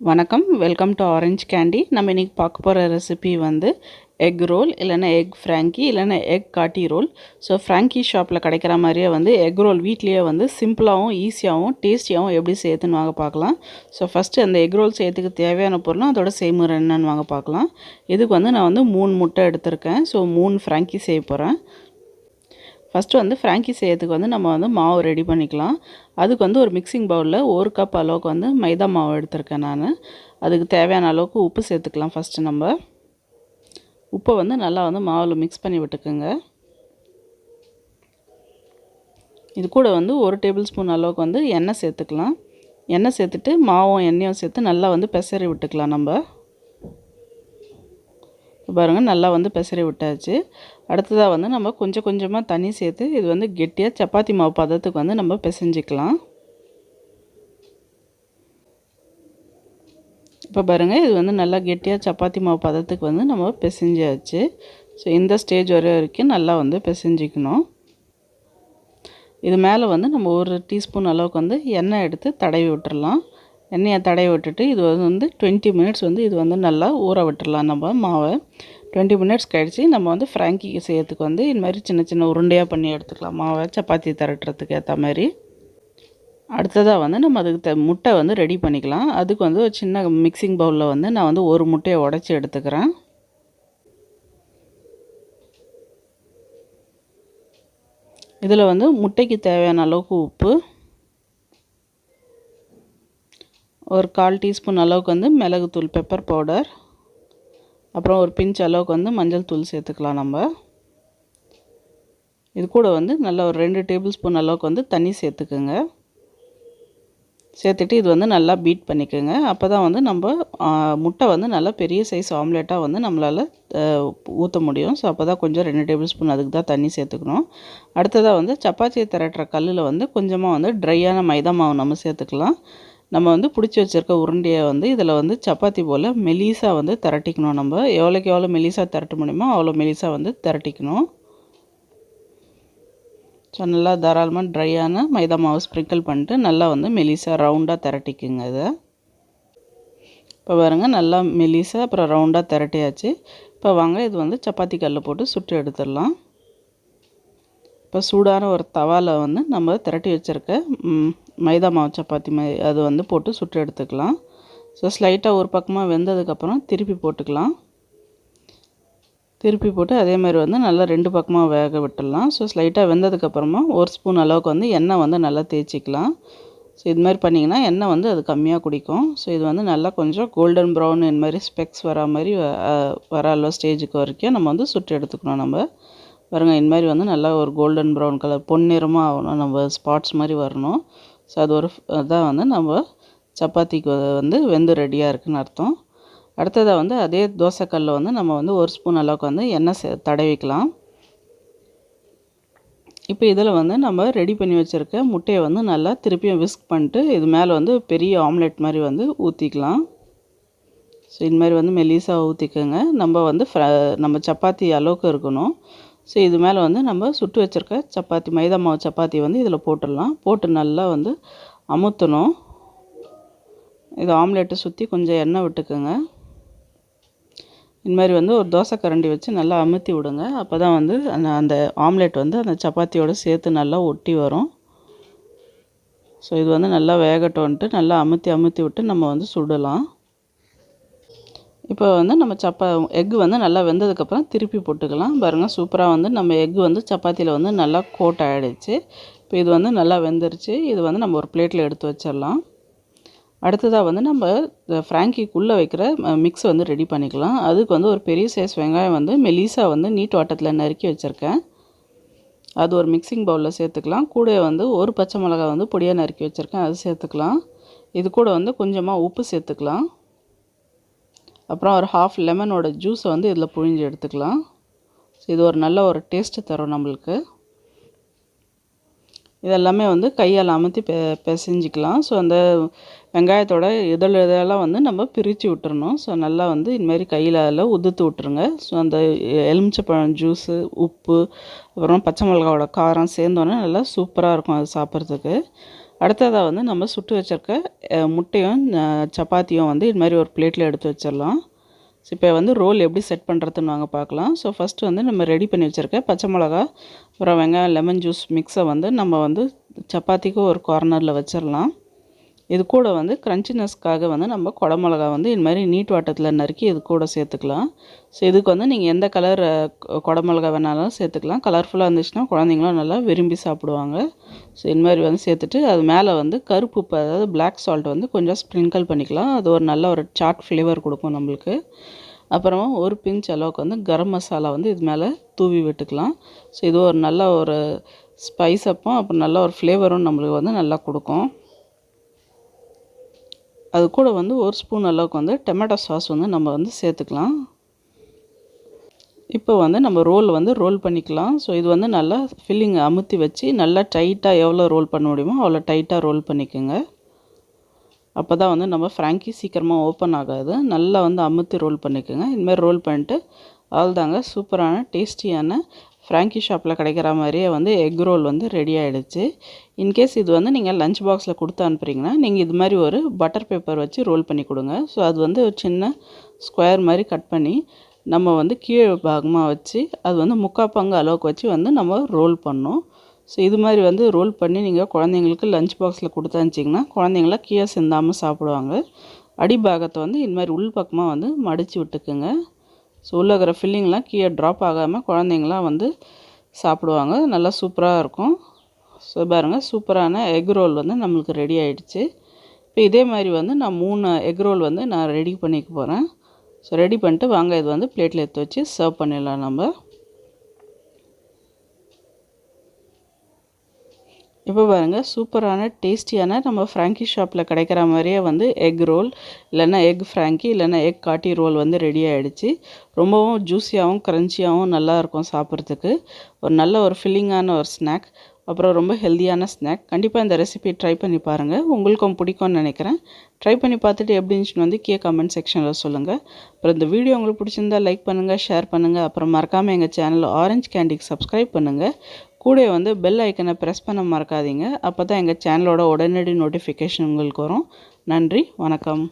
வணக்கம், welcome to orange candy. நம்ம இன்றைக்கி பார்க்க போகிற ரெசிபி வந்து எக் ரோல், இல்லைன்னா எக் ஃப்ராங்கி, இல்லைன்னா எக் காட்டி ரோல். ஸோ ஃப்ராங்கி ஷாப்பில் கிடைக்கிற மாதிரியே வந்து எக் ரோல் வீட்லேயே வந்து சிம்பிளாகவும் ஈஸியாகவும் டேஸ்டியாகவும் எப்படி செய்யுதுன்னு வாங்க பார்க்கலாம். ஸோ ஃபஸ்ட்டு அந்த எக் ரோல் செய்யறதுக்கு தேவையான பொருளும் அதோட செய்முறை என்னன்னு வாங்க பார்க்கலாம். இதுக்கு வந்து நான் வந்து 3 முட்டை எடுத்திருக்கேன். ஸோ 3 ஃப்ராங்கி செய்ய போகிறேன். ஃபஸ்ட்டு வந்து ஃப்ராங்கி செய்யறதுக்கு வந்து நம்ம வந்து மாவு ரெடி பண்ணிக்கலாம். அதுக்கு வந்து ஒரு மிக்சிங் பவுலில் 1 கப் அளவுக்கு வந்து மைதா மாவு எடுத்திருக்கேன் நான். அதுக்கு தேவையான அளவுக்கு உப்பு சேர்த்துக்கலாம். ஃபஸ்ட்டு நம்ம உப்பை வந்து நல்லா வந்து மாவில் மிக்ஸ் பண்ணி விட்டுக்குங்க. இது கூட வந்து 1 டேபிள் ஸ்பூன் அளவுக்கு வந்து எண்ணெய் சேர்த்துக்கலாம். எண்ணெய் சேர்த்துட்டு மாவும் எண்ணெயும் சேர்த்து நல்லா வந்து பெசரி விட்டுக்கலாம். நம்ம பாருங்கள், நல்லா வந்து பெசரி விட்டாச்சு. அடுத்ததாக வந்து நம்ம கொஞ்சம் கொஞ்சமாக தண்ணி சேர்த்து இது வந்து கெட்டியாக சப்பாத்தி மாவு பதத்துக்கு வந்து நம்ம பிசைஞ்சிக்கலாம். இப்போ பாருங்கள், இது வந்து நல்லா கெட்டியாக சப்பாத்தி மாவு பதத்துக்கு வந்து நம்ம பிசைஞ்சாச்சு. ஸோ இந்த ஸ்டேஜ் வரைக்கும் நல்லா வந்து பிசைஞ்சிக்கணும். இது மேலே வந்து நம்ம 1 டீஸ்பூன் அளவுக்கு வந்து எண்ணெய் எடுத்து தடவி விட்டுறலாம். எண்ணெயை தடவி விட்டுட்டு இது வந்து 20 மினிட்ஸ் வந்து இது வந்து நல்லா ஊற விட்டுடலாம். நம்ம மாவை 20 மினிட்ஸ் கழித்து நம்ம வந்து ஃப்ராங்கி செய்யறதுக்கு வந்து இது மாதிரி சின்ன சின்ன உருண்டையாக பண்ணி எடுத்துக்கலாம். மாவை சப்பாத்தி திரட்டுறதுக்கு ஏற்ற மாதிரி. அடுத்ததாக வந்து நம்ம அதுக்கு முட்டை வந்து ரெடி பண்ணிக்கலாம். அதுக்கு வந்து ஒரு சின்ன மிக்சிங் பவுலில் வந்து நான் வந்து 1 முட்டையை உடச்சி எடுத்துக்கிறேன். இதில் வந்து முட்டைக்கு தேவையான அளவுக்கு உப்பு, ஒரு 1/4 டீஸ்பூன் அளவுக்கு வந்து மிளகுத்தூள் பெப்பர் பவுடர், அப்புறம் ஒரு பிஞ்ச் அளவுக்கு வந்து மஞ்சள் தூள் சேர்த்துக்கலாம். நம்ம இது கூட வந்து நல்லா ஒரு 2 டேபிள் ஸ்பூன் அளவுக்கு வந்து தண்ணி சேர்த்துக்குங்க. சேர்த்துட்டு இது வந்து நல்லா பீட் பண்ணிக்கோங்க. அப்போ தான் வந்து நம்ம முட்டை வந்து நல்லா பெரிய சைஸ் ஆம்லேட்டாக வந்து நம்மளால் ஊற்ற முடியும். ஸோ அப்போ தான் கொஞ்சம் 2 டேபிள் ஸ்பூன் அதுக்கு தான் தண்ணி சேர்த்துக்கணும். அடுத்ததாக வந்து சப்பாத்தி திரட்டுற கல்லில் வந்து கொஞ்சமாக வந்து ட்ரையான மைதா மாவு நம்ம சேர்த்துக்கலாம். நம்ம வந்து பிடிச்சி வச்சுருக்க உருண்டையை வந்து இதில் வந்து சப்பாத்தி போல் மெலிசாக வந்து திரட்டிக்கணும். நம்ம எவ்வளோக்கு எவ்வளோ மெலிசாக திரட்ட முடியுமோ அவ்வளோ மெலிசாக வந்து திரட்டிக்கணும். ஸோ நல்லா தாராளமாக ட்ரையான மைதா மாவு ஸ்ப்ரிங்கிள் பண்ணிட்டு நல்லா வந்து மெலிசாக ரவுண்டாக திரட்டிக்குங்க. இதை இப்போ பாருங்கள், நல்லா மெலிசாக அப்புறம் ரவுண்டாக திரட்டியாச்சு. இப்போ வாங்க இது வந்து சப்பாத்தி கல்லில் போட்டு சுட்டு எடுத்துடலாம். இப்போ சூடான ஒரு தவாவில் வந்து நம்ம திரட்டி வச்சுருக்க மைதா மாவு சப்பாத்தி அது வந்து போட்டு சுட்டு எடுத்துக்கலாம். ஸோ ஸ்லைட்டாக ஒரு பக்கமாக வெந்ததுக்கப்புறம் திருப்பி போட்டுக்கலாம். திருப்பி போட்டு அதே மாதிரி வந்து நல்லா 2 பக்கமாக வேக விட்டுடலாம். ஸோ ஸ்லைட்டாக வெந்ததுக்கப்புறமா 1 ஸ்பூன் அளவுக்கு வந்து எண்ணெய் வந்து நல்லா தேய்ச்சிக்கலாம். ஸோ இது மாதிரி பண்ணிங்கன்னா எண்ணெய் வந்து அது கம்மியாக குடிக்கும். ஸோ இது வந்து நல்லா கொஞ்சம் கோல்டன் ப்ரௌன் இந்த மாதிரி ஸ்பெக்ஸ் வர மாதிரி வர அளவு ஸ்டேஜுக்கு வரைக்கும் நம்ம வந்து சுட்டு எடுத்துக்கணும். நம்ம பாருங்கள், இந்த மாதிரி வந்து நல்லா ஒரு கோல்டன் ப்ரௌன் கலர் பொன்னிறமாக ஆகணும். நம்ம ஸ்பாட்ஸ் மாதிரி வரணும். ஸோ அது ஒரு இதான் வந்து நம்ம சப்பாத்திக்கு வந்து வெந்து ரெடியாக இருக்குதுன்னு அர்த்தம். அடுத்ததாக வந்து அதே தோசைக்கல்லில் வந்து நம்ம வந்து 1 ஸ்பூன் அளவுக்கு வந்து எண்ணெய் தடவிக்கலாம். இப்போ இதில் வந்து நம்ம ரெடி பண்ணி வச்சுருக்க முட்டையை வந்து நல்லா திருப்பியும் விஸ்க் பண்ணிட்டு இது மேலே வந்து பெரிய ஆம்லெட் மாதிரி வந்து ஊற்றிக்கலாம். ஸோ இது மாதிரி வந்து மெலிசாக ஊற்றிக்கோங்க. நம்ம வந்து நம்ம சப்பாத்தி அளவுக்கு இருக்கணும். ஸோ இது மேலே வந்து நம்ம சுட்டு வச்சுருக்க சப்பாத்தி மைதா மாவு சப்பாத்தி வந்து இதில் போட்டுடலாம். போட்டு நல்லா வந்து அமுத்தணும். இது ஆம்லெட்டை சுற்றி கொஞ்சம் எண்ணெய் விட்டுக்குங்க. இந்த மாதிரி வந்து ஒரு தோசை கரண்டி வச்சு நல்லா அமுத்தி விடுங்க. அப்போ தான் வந்து அந்த ஆம்லெட் வந்து அந்த சப்பாத்தியோடு சேர்த்து நல்லா ஒட்டி வரும். ஸோ இது வந்து நல்லா வேகட்டோன்ட்டு நல்லா அமுத்தி விட்டு நம்ம வந்து சுடலாம். இப்போ வந்து நம்ம எக்கு வந்து நல்லா வெந்ததுக்கப்புறம் திருப்பி போட்டுக்கலாம். பாருங்கள், சூப்பராக வந்து நம்ம எக்கு வந்து சப்பாத்தியில் வந்து நல்லா கோட் ஆகிடுச்சு. இப்போ இது வந்து நல்லா வெந்துருச்சு. இது வந்து நம்ம ஒரு பிளேட்டில் எடுத்து வச்சிடலாம். அடுத்ததாக வந்து நம்ம ஃப்ராங்கிக்குள்ளே வைக்கிற மிக்ஸ் வந்து ரெடி பண்ணிக்கலாம். அதுக்கு வந்து ஒரு பெரிய சைஸ் வெங்காயம் வந்து மெலிசாக வந்து நீட் வாட்டத்தில் நறுக்கி வச்சுருக்கேன். அது ஒரு மிக்சிங் பவுலில் சேர்த்துக்கலாம். கூட வந்து ஒரு பச்சை மிளகாய் வந்து பொடியாக நறுக்கி வச்சுருக்கேன், அது சேர்த்துக்கலாம். இது கூட வந்து கொஞ்சமாக உப்பு சேர்த்துக்கலாம். அப்புறம் ஒரு 1/2 லெமனோட ஜூஸை வந்து இதில் புழிஞ்சு எடுத்துக்கலாம். இது ஒரு நல்ல ஒரு டேஸ்ட்டு தரும் நம்மளுக்கு. இதெல்லாமே வந்து கையால் அமுத்தி பிசைஞ்சிக்கலாம். ஸோ அந்த வெங்காயத்தோட இதழெல்லாம் வந்து நம்ம பிரித்து விட்டுறணும். ஸோ நல்லா வந்து இதுமாரி கையில் அதில் உதுத்து விட்டுருங்க. ஸோ அந்த எலுமிச்சப்பழம் ஜூஸு, உப்பு, அப்புறம் பச்சை மிளகாவோட காரம் சேர்ந்தோன்னே நல்லா சூப்பராக இருக்கும் அது சாப்பிட்றதுக்கு. அடுத்ததாக வந்து நம்ம சுட்டு வச்சுருக்க முட்டையும் சப்பாத்தியும் வந்து இது மாதிரி ஒரு பிளேட்டில் எடுத்து வச்சிடலாம். ஸோ இப்போ வந்து ரோல் எப்படி செட் பண்ணுறதுன்னு வாங்க பார்க்கலாம். ஸோ ஃபஸ்ட்டு வந்து நம்ம ரெடி பண்ணி வச்சுருக்க பச்சை மிளகா அப்புறம் வெங்காயம் லெமன் ஜூஸ் மிக்ஸை வந்து நம்ம வந்து சப்பாத்திக்கு ஒரு கார்னரில் வச்சிடலாம். இது கூட வந்து க்ரன்ச்சினஸ்க்காக வந்து நம்ம குடமிளகா வந்து இது மாதிரி நீட் வாட்டத்தில் நறுக்கி இது கூட சேர்த்துக்கலாம். ஸோ இதுக்கு வந்து நீங்கள் எந்த கலர் குடமிளகா வேணாலும் சேர்த்துக்கலாம். கலர்ஃபுல்லாக இருந்துச்சுன்னா குழந்தைங்களும் நல்லா விரும்பி சாப்பிடுவாங்க. ஸோ இது மாதிரி வந்து சேர்த்துட்டு அது மேலே வந்து கருப்பு உப்பு அதாவது பிளாக் சால்ட் வந்து கொஞ்சம் ஸ்ப்ரிங்கிள் பண்ணிக்கலாம். அது ஒரு நல்ல ஒரு சாட் ஃப்ளேவர் கொடுக்கும் நம்மளுக்கு. அப்புறமா ஒரு பிஞ்ச் அளவுக்கு வந்து கரம் மசாலா வந்து இது மேலே தூவி விட்டுக்கலாம். ஸோ இது ஒரு நல்ல ஒரு ஸ்பைஸ் அப்போ அப்புறம் நல்ல ஒரு ஃப்ளேவரும் நம்மளுக்கு வந்து நல்லா கொடுக்கும். அது கூட வந்து ஒரு ஸ்பூன் அளவுக்கு வந்து டொமேட்டோ சாஸ் வந்து நம்ம வந்து சேர்த்துக்கலாம். இப்போ வந்து நம்ம ரோல் பண்ணிக்கலாம். ஸோ இது வந்து நல்லா ஃபில்லிங் அமுத்தி வச்சு நல்லா டைட்டாக எவ்வளோ ரோல் பண்ண முடியுமோ அவ்வளோ டைட்டாக ரோல் பண்ணிக்கோங்க. அப்போ தான் வந்து நம்ம ஃப்ராங்கி சீக்கிரமாக ஓப்பன் ஆகாது. நல்லா வந்து அமுத்தி ரோல் பண்ணிக்கோங்க. இதுமாதிரி ரோல் பண்ணிட்டு அவ்வளோதாங்க சூப்பரான டேஸ்டியான ஃப்ராங்கி ஷாப்பில் கிடைக்கிற மாதிரியே வந்து எக் ரோல் வந்து ரெடி ஆகிடுச்சு. இன்கேஸ் இது வந்து நீங்கள் லஞ்ச் பாக்ஸில் கொடுத்து அனுப்புகிறீங்கன்னா நீங்கள் இது மாதிரி ஒரு பட்டர் பேப்பர் வச்சு ரோல் பண்ணி கொடுங்க. ஸோ அது வந்து ஒரு சின்ன ஸ்கொயர் மாதிரி கட் பண்ணி நம்ம வந்து கீழே பாகமாக வச்சு அது வந்து 3/4 பங்கு அளவுக்கு வச்சு வந்து நம்ம ரோல் பண்ணோம். ஸோ இது மாதிரி வந்து ரோல் பண்ணி நீங்கள் குழந்தைங்களுக்கு லஞ்ச் பாக்ஸில் கொடுத்து அனுப்பிச்சிங்கன்னா குழந்தைங்களாம் கீழே சிந்தாமல் சாப்பிடுவாங்க. அடிபாகத்தை வந்து இது மாதிரி உள் பக்கமாக வந்து மடித்து விட்டுக்குங்க. ஸோ உள்ளே இருக்கிற ஃபில்லிங்லாம் கீழே ட்ராப் ஆகாமல் குழந்தைங்களாம் வந்து சாப்பிடுவாங்க. நல்லா சூப்பராக இருக்கும். ஸோ பாருங்கள் சூப்பரான எக் ரோல் வந்து நம்மளுக்கு ரெடி ஆகிடுச்சு. இப்போ இதே மாதிரி வந்து நான் 3 எக் ரோல் வந்து நான் ரெடி பண்ணிக்க போகிறேன். ஸோ ரெடி பண்ணிட்டு வாங்க இது வந்து பிளேட்டில் எடுத்து வச்சு சர்வ் பண்ணிடலாம் நம்ம. இப்போ பாருங்கள் சூப்பரான டேஸ்டியான நம்ம ஃப்ராங்கி ஷாப்பில் கிடைக்கிற மாதிரியே வந்து எக் ரோல் இல்லைன்னா எக் ஃப்ராங்கி இல்லைன்னா எக் காட்டி ரோல் வந்து ரெடி ஆகிடுச்சு. ரொம்பவும் ஜூஸியாகவும் க்ரன்ச்சியாகவும் நல்லாயிருக்கும் சாப்பிட்றதுக்கு. ஒரு நல்ல ஒரு ஃபில்லிங்கான ஒரு ஸ்நாக், அப்புறம் ரொம்ப ஹெல்த்தியான ஸ்நாக். கண்டிப்பாக இந்த ரெசிபி ட்ரை பண்ணி பாருங்கள். உங்களுக்கும் பிடிக்கும்னு நினைக்கிறேன். ட்ரை பண்ணி பார்த்துட்டு எப்படி இருந்துச்சுன்னு வந்து கமெண்ட் செக்ஷனில் சொல்லுங்கள். அப்புறம் இந்த வீடியோ உங்களுக்கு பிடிச்சிருந்தா லைக் பண்ணுங்கள், ஷேர் பண்ணுங்கள். அப்புறம் மறக்காமல் எங்கள் சேனல் ஆரஞ்ச் கேண்டிக்கு சப்ஸ்கிரைப் பண்ணுங்கள். கூட வந்து பெல் ஐக்கனை ப்ரெஸ் பண்ண மறக்காதீங்க. அப்போ தான் எங்கள் சேனலோட உடனடி நோட்டிஃபிகேஷன் உங்களுக்கு வரும். நன்றி, வணக்கம்.